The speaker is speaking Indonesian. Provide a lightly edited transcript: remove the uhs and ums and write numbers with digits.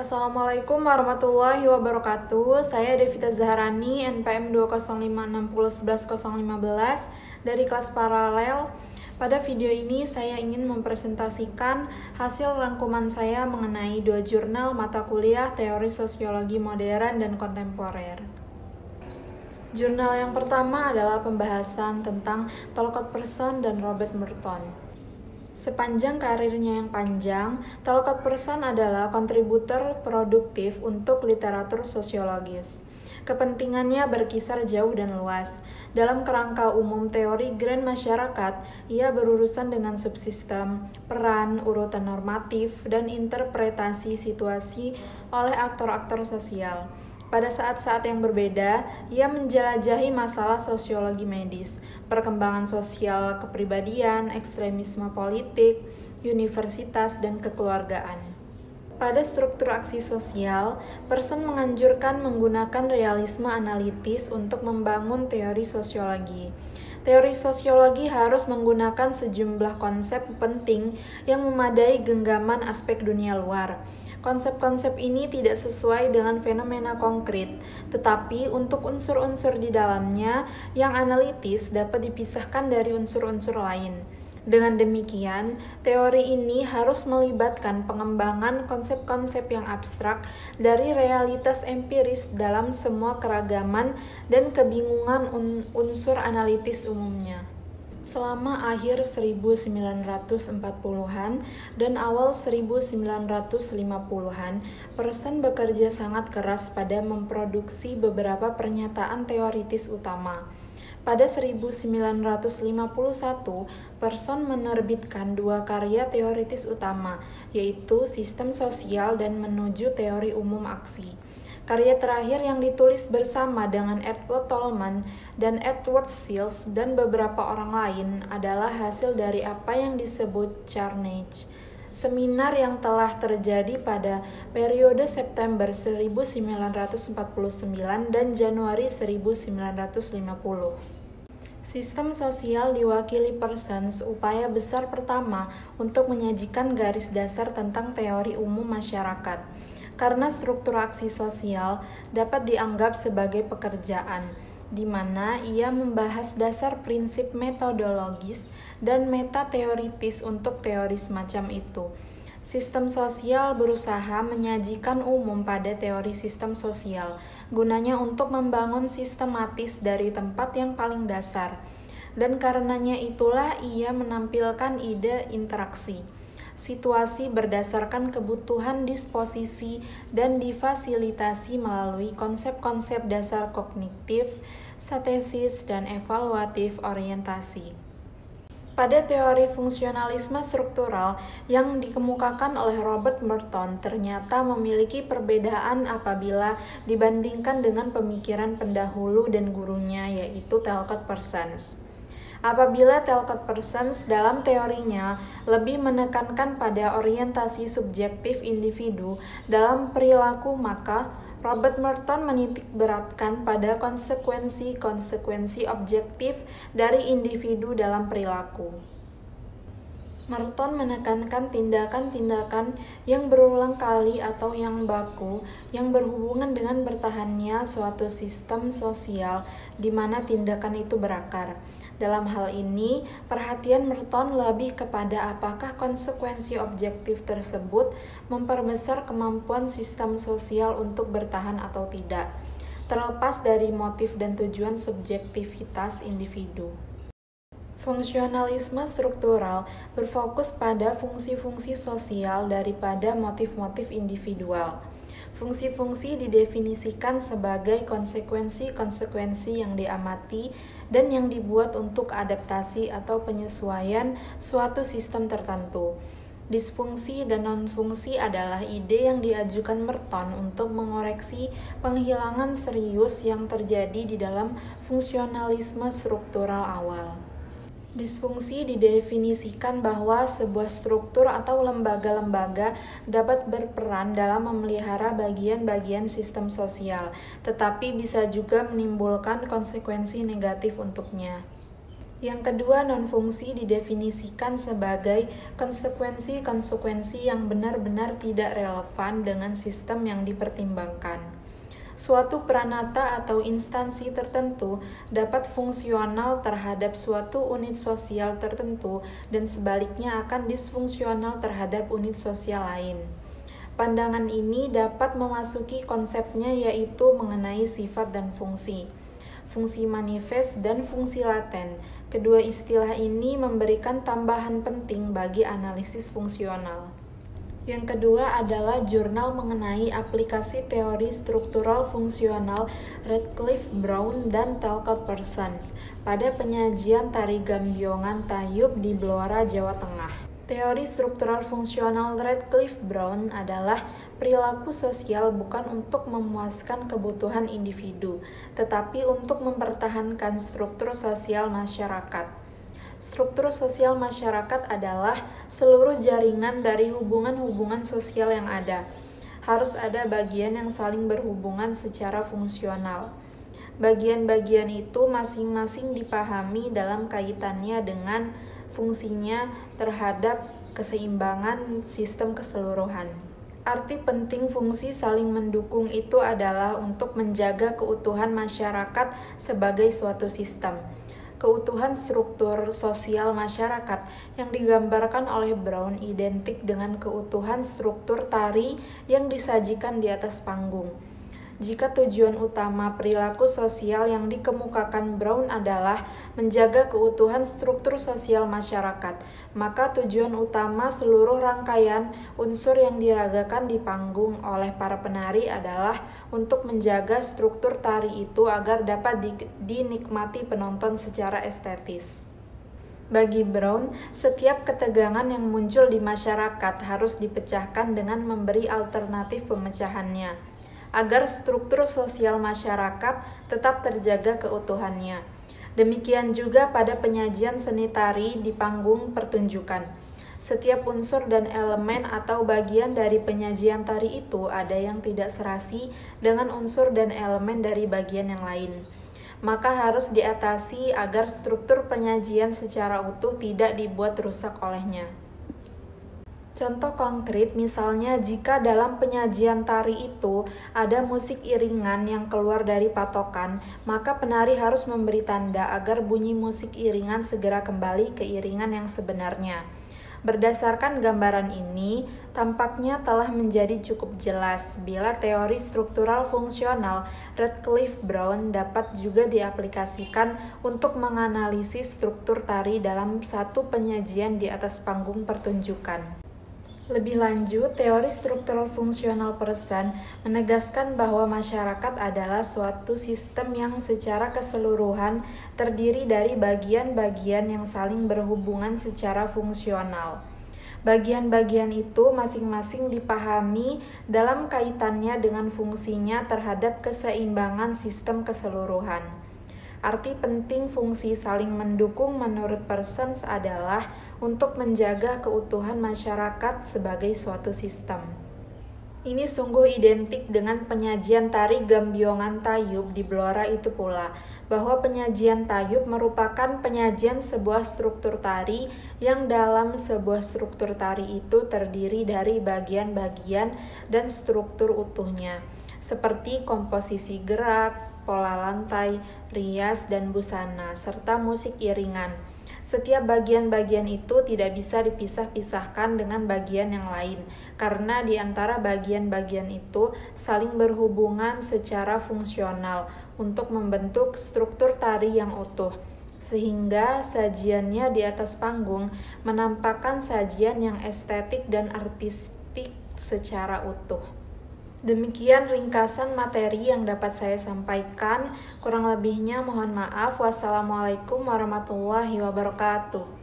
Assalamualaikum warahmatullahi wabarakatuh. Saya Devita Zaharani, NPM 20560111015 dari kelas paralel. Pada video ini saya ingin mempresentasikan hasil rangkuman saya mengenai 2 jurnal mata kuliah Teori Sosiologi Modern dan Kontemporer. Jurnal yang pertama adalah pembahasan tentang Talcott Persson dan Robert Merton. Sepanjang karirnya yang panjang, Talcott Persson adalah kontributor produktif untuk literatur sosiologis. Kepentingannya berkisar jauh dan luas. Dalam kerangka umum teori grand masyarakat, ia berurusan dengan subsistem, peran, urutan normatif, dan interpretasi situasi oleh aktor-aktor sosial. Pada saat-saat yang berbeda, ia menjelajahi masalah sosiologi medis, perkembangan sosial kepribadian, ekstremisme politik, universitas, dan kekeluargaan. Pada struktur aksi sosial, Persson menganjurkan menggunakan realisme analitis untuk membangun teori sosiologi. Teori sosiologi harus menggunakan sejumlah konsep penting yang memadai genggaman aspek dunia luar. Konsep-konsep ini tidak sesuai dengan fenomena konkret, tetapi untuk unsur-unsur di dalamnya yang analitis dapat dipisahkan dari unsur-unsur lain. Dengan demikian, teori ini harus melibatkan pengembangan konsep-konsep yang abstrak dari realitas empiris dalam semua keragaman dan kebingungan unsur analitis umumnya. Selama akhir 1940-an dan awal 1950-an, Persson bekerja sangat keras pada memproduksi beberapa pernyataan teoritis utama. Pada 1951, Persson menerbitkan 2 karya teoritis utama, yaitu Sistem Sosial dan Menuju Teori Umum Aksi. Karya terakhir yang ditulis bersama dengan Edward Tolman dan Edward Sills dan beberapa orang lain adalah hasil dari apa yang disebut Carnage, seminar yang telah terjadi pada periode September 1949 dan Januari 1950. Sistem sosial diwakili Persson upaya besar pertama untuk menyajikan garis dasar tentang teori umum masyarakat. Karena struktur aksi sosial dapat dianggap sebagai pekerjaan, di mana ia membahas dasar prinsip metodologis dan meta-teoritis untuk teori semacam itu. Sistem sosial berusaha menyajikan umum pada teori sistem sosial, gunanya untuk membangun sistematis dari tempat yang paling dasar. Dan karenanya itulah ia menampilkan ide interaksi. Situasi berdasarkan kebutuhan disposisi dan difasilitasi melalui konsep-konsep dasar kognitif, sintesis, dan evaluatif orientasi. Pada teori fungsionalisme struktural yang dikemukakan oleh Robert Merton ternyata memiliki perbedaan apabila dibandingkan dengan pemikiran pendahulu dan gurunya, yaitu Talcott Persson. Apabila Talcott Persson dalam teorinya lebih menekankan pada orientasi subjektif individu dalam perilaku, maka Robert Merton menitikberatkan pada konsekuensi-konsekuensi objektif dari individu dalam perilaku. Merton menekankan tindakan-tindakan yang berulang kali atau yang baku yang berhubungan dengan bertahannya suatu sistem sosial di mana tindakan itu berakar. Dalam hal ini, perhatian Merton lebih kepada apakah konsekuensi objektif tersebut memperbesar kemampuan sistem sosial untuk bertahan atau tidak, terlepas dari motif dan tujuan subjektivitas individu. Fungsionalisme struktural berfokus pada fungsi-fungsi sosial daripada motif-motif individual. Fungsi-fungsi didefinisikan sebagai konsekuensi-konsekuensi yang diamati dan yang dibuat untuk adaptasi atau penyesuaian suatu sistem tertentu. Disfungsi dan non-fungsi adalah ide yang diajukan Merton untuk mengoreksi penghilangan serius yang terjadi di dalam fungsionalisme struktural awal. Disfungsi didefinisikan bahwa sebuah struktur atau lembaga-lembaga dapat berperan dalam memelihara bagian-bagian sistem sosial, tetapi bisa juga menimbulkan konsekuensi negatif untuknya. Yang kedua, non-fungsi didefinisikan sebagai konsekuensi-konsekuensi yang benar-benar tidak relevan dengan sistem yang dipertimbangkan. Suatu pranata atau instansi tertentu dapat fungsional terhadap suatu unit sosial tertentu dan sebaliknya akan disfungsional terhadap unit sosial lain. Pandangan ini dapat memasuki konsepnya, yaitu mengenai sifat dan fungsi. Fungsi manifest dan fungsi laten. Kedua istilah ini memberikan tambahan penting bagi analisis fungsional. Yang kedua adalah jurnal mengenai aplikasi teori struktural fungsional Radcliffe Brown dan Talcott Parsons pada penyajian tari Gambiongan Tayub di Blora, Jawa Tengah. Teori struktural fungsional Radcliffe Brown adalah perilaku sosial bukan untuk memuaskan kebutuhan individu, tetapi untuk mempertahankan struktur sosial masyarakat. Struktur sosial masyarakat adalah seluruh jaringan dari hubungan-hubungan sosial yang ada. Harus ada bagian yang saling berhubungan secara fungsional. Bagian-bagian itu masing-masing dipahami dalam kaitannya dengan fungsinya terhadap keseimbangan sistem keseluruhan. Arti penting fungsi saling mendukung itu adalah untuk menjaga keutuhan masyarakat sebagai suatu sistem. Keutuhan struktur sosial masyarakat yang digambarkan oleh Brown identik dengan keutuhan struktur tari yang disajikan di atas panggung. Jika tujuan utama perilaku sosial yang dikemukakan Brown adalah menjaga keutuhan struktur sosial masyarakat, maka tujuan utama seluruh rangkaian unsur yang diragakan di panggung oleh para penari adalah untuk menjaga struktur tari itu agar dapat dinikmati penonton secara estetis. Bagi Brown, setiap ketegangan yang muncul di masyarakat harus dipecahkan dengan memberi alternatif pemecahannya, agar struktur sosial masyarakat tetap terjaga keutuhannya. Demikian juga pada penyajian seni tari di panggung pertunjukan. Setiap unsur dan elemen atau bagian dari penyajian tari itu ada yang tidak serasi dengan unsur dan elemen dari bagian yang lain. Maka harus diatasi agar struktur penyajian secara utuh tidak dibuat rusak olehnya. Contoh konkret, misalnya jika dalam penyajian tari itu ada musik iringan yang keluar dari patokan, maka penari harus memberi tanda agar bunyi musik iringan segera kembali ke iringan yang sebenarnya. Berdasarkan gambaran ini, tampaknya telah menjadi cukup jelas bila teori struktural fungsional Radcliffe Brown dapat juga diaplikasikan untuk menganalisis struktur tari dalam satu penyajian di atas panggung pertunjukan. Lebih lanjut, teori struktural fungsional Parsons menegaskan bahwa masyarakat adalah suatu sistem yang secara keseluruhan terdiri dari bagian-bagian yang saling berhubungan secara fungsional. Bagian-bagian itu masing-masing dipahami dalam kaitannya dengan fungsinya terhadap keseimbangan sistem keseluruhan. Arti penting fungsi saling mendukung menurut Parsons adalah untuk menjaga keutuhan masyarakat sebagai suatu sistem. Ini sungguh identik dengan penyajian tari Gambiongan Tayub di Blora itu pula, bahwa penyajian Tayub merupakan penyajian sebuah struktur tari yang dalam sebuah struktur tari itu terdiri dari bagian-bagian dan struktur utuhnya, seperti komposisi gerak, pola lantai, rias, dan busana, serta musik iringan. Setiap bagian-bagian itu tidak bisa dipisah-pisahkan dengan bagian yang lain, karena di antara bagian-bagian itu saling berhubungan secara fungsional untuk membentuk struktur tari yang utuh, sehingga sajiannya di atas panggung menampakkan sajian yang estetik dan artistik secara utuh. Demikian ringkasan materi yang dapat saya sampaikan. Kurang lebihnya mohon maaf. Wassalamualaikum warahmatullahi wabarakatuh.